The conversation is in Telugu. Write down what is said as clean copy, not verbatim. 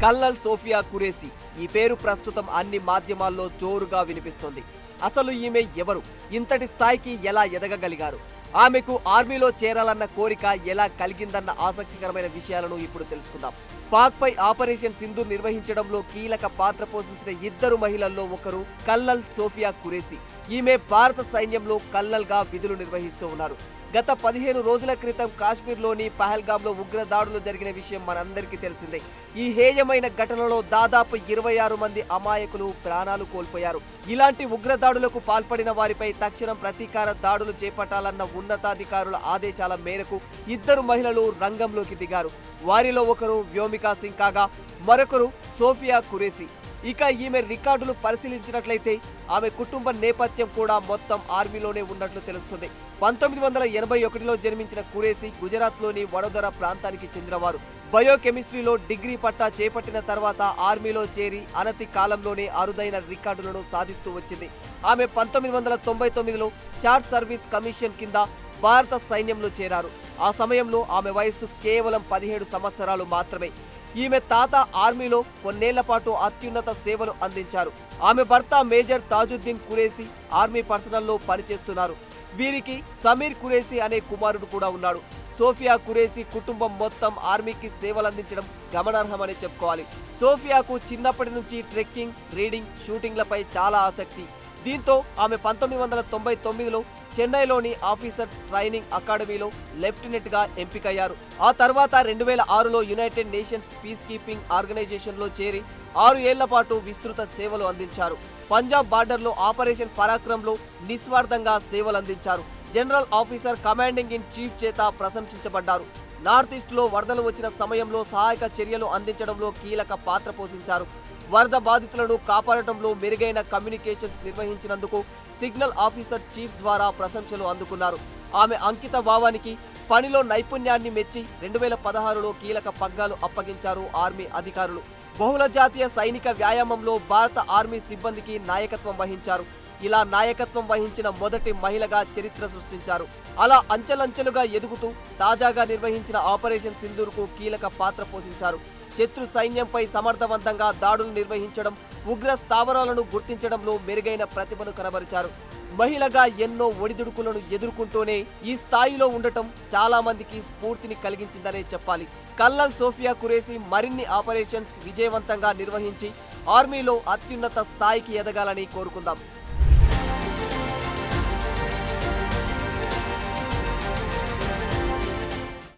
కల్నల్ సోఫియా ఖురేషీ ఈ పేరు ప్రస్తుతం అన్ని మాధ్యమాల్లో జోరుగా వినిపిస్తోంది. అసలు ఈమె ఎవరు? ఇంతటి స్థాయికి ఎలా ఎదగగలిగారు? ఆమెకు ఆర్మీలో చేరాలన్న కోరిక ఎలా కలిగిందన్న ఆసక్తికరమైన విషయాలను ఇప్పుడు తెలుసుకుందాం. పాక్పై ఆపరేషన్ సింధూర్ నిర్వహించడంలో కీలక పాత్ర పోషించిన ఇద్దరు మహిళల్లో ఒకరు కల్నల్ సోఫియా ఖురేషీ. ఈమె భారత సైన్యంలో కల్నల్గా విధులు నిర్వహిస్తూ ఉన్నారు. గత 15 రోజుల క్రితం కాశ్మీర్లోని పహల్గామ్లో ఉగ్ర దాడులు జరిగిన విషయం మనందరికీ తెలిసిందే. ఈ హేయమైన ఘటనలో దాదాపు 26 మంది అమాయకులు ప్రాణాలు కోల్పోయారు. ఇలాంటి ఉగ్ర దాడులకు పాల్పడిన వారిపై తక్షణం ప్రతీకార దాడులు చేపట్టాలన్న ఉన్నతాధికారుల ఆదేశాల మేరకు ఇద్దరు మహిళలు రంగంలోకి దిగారు. వారిలో ఒకరు వ్యోమికా సింగ్ కాగా మరొకరు సోఫియా ఖురేషీ. ఇక ఈమె రికార్డులు పరిశీలించినట్లయితే ఆమె కుటుంబ నేపథ్యం కూడా మొత్తం ఆర్మీలోనే ఉన్నట్లు తెలుస్తుంది. 1981లో జన్మించిన ఖురేషీ గుజరాత్లోని వడోదర ప్రాంతానికి చెందినవారు. బయోకెమిస్ట్రీలో డిగ్రీ పట్టా చేపట్టిన తర్వాత ఆర్మీలో చేరి అనతి కాలంలోనే అరుదైన రికార్డులను సాధిస్తూ వచ్చింది. ఆమె 1999లో షార్ట్ సర్వీస్ కమిషన్ కింద భారత సైన్యంలో చేరారు. ఆ సమయంలో ఆమె వయస్సు కేవలం 17 సంవత్సరాలు మాత్రమే. ఈమె తాత ఆర్మీలో కొన్నేళ్ల పాటు అత్యున్నత సేవలు అందించారు. ఆమె భర్త మేజర్ తాజుద్దీన్ ఖురేషీ ఆర్మీ పర్సనల్లో పనిచేస్తున్నారు. వీరికి సమీర్ ఖురేషీ అనే కుమారుడు కూడా ఉన్నాడు. సోఫియా ఖురేషీ కుటుంబం మొత్తం ఆర్మీకి సేవలందించడం గమనార్హమని చెప్పుకోవాలి. సోఫియాకు చిన్నప్పటి నుంచి ట్రెక్కింగ్, రీడింగ్, షూటింగ్లపై చాలా ఆసక్తి. దీంతో ఆమె 1999లో చెన్నైలోని ఆఫీసర్స్ ట్రైనింగ్ అకాడమీలో లెఫ్టినెంట్గా ఎంపికయ్యారు. ఆ తర్వాత 2006లో యునైటెడ్ నేషన్స్ పీస్ కీపింగ్ ఆర్గనైజేషన్లో చేరి 6 ఏళ్ల పాటు విస్తృత సేవలు అందించారు. పంజాబ్ బార్డర్లో ఆపరేషన్ పరాక్రమ్లో నిస్వార్థంగా సేవలందించారు. General officer commanding in chief చేత ప్రశంసించబడ్డారు. నార్త్ ఈస్ట్లో వరదలు వచ్చిన సమయంలో సహాయక చర్యలు అందించడంలో కీలక పాత్ర పోషించారు. వరద బాధితులను కాపాడటంలో మెరుగైన కమ్యూనికేషన్స్ నిర్వహించినందుకు సిగ్నల్ ఆఫీసర్ చీఫ్ ద్వారా ప్రశంసలు అందుకున్నారు. ఆమె అంకిత భావానికి, పనిలో నైపుణ్యాన్ని మెచ్చి 2016లో కీలక పగ్గాలు అప్పగించారు ఆర్మీ అధికారులు. బహుళ జాతీయ సైనిక వ్యాయామంలో భారత ఆర్మీ సిబ్బందికి నాయకత్వం వహించారు. ఇలా నాయకత్వం వహించిన మొదటి మహిళగా చరిత్ర సృష్టించారు. అలా అంచెలంచెలుగా ఎదుగుతూ తాజాగా నిర్వహించిన ఆపరేషన్ సింధూర్కు కీలక పాత్ర పోషించారు. శత్రు సైన్యంపై సమర్థవంతంగా దాడులు నిర్వహించడం, ఉగ్ర స్థావరాలను గుర్తించడంలో మెరుగైన ప్రతిభను కనబరిచారు. మహిళగా ఎన్నో ఒడిదుడుకులను ఎదుర్కొంటూనే ఈ స్థాయిలో ఉండటం చాలా మందికి స్ఫూర్తిని కలిగించిందనే చెప్పాలి. కల్నల్ సోఫియా ఖురేషీ మరిన్ని ఆపరేషన్స్ విజయవంతంగా నిర్వహించి ఆర్మీలో అత్యున్నత స్థాయికి ఎదగాలని కోరుకుందాం.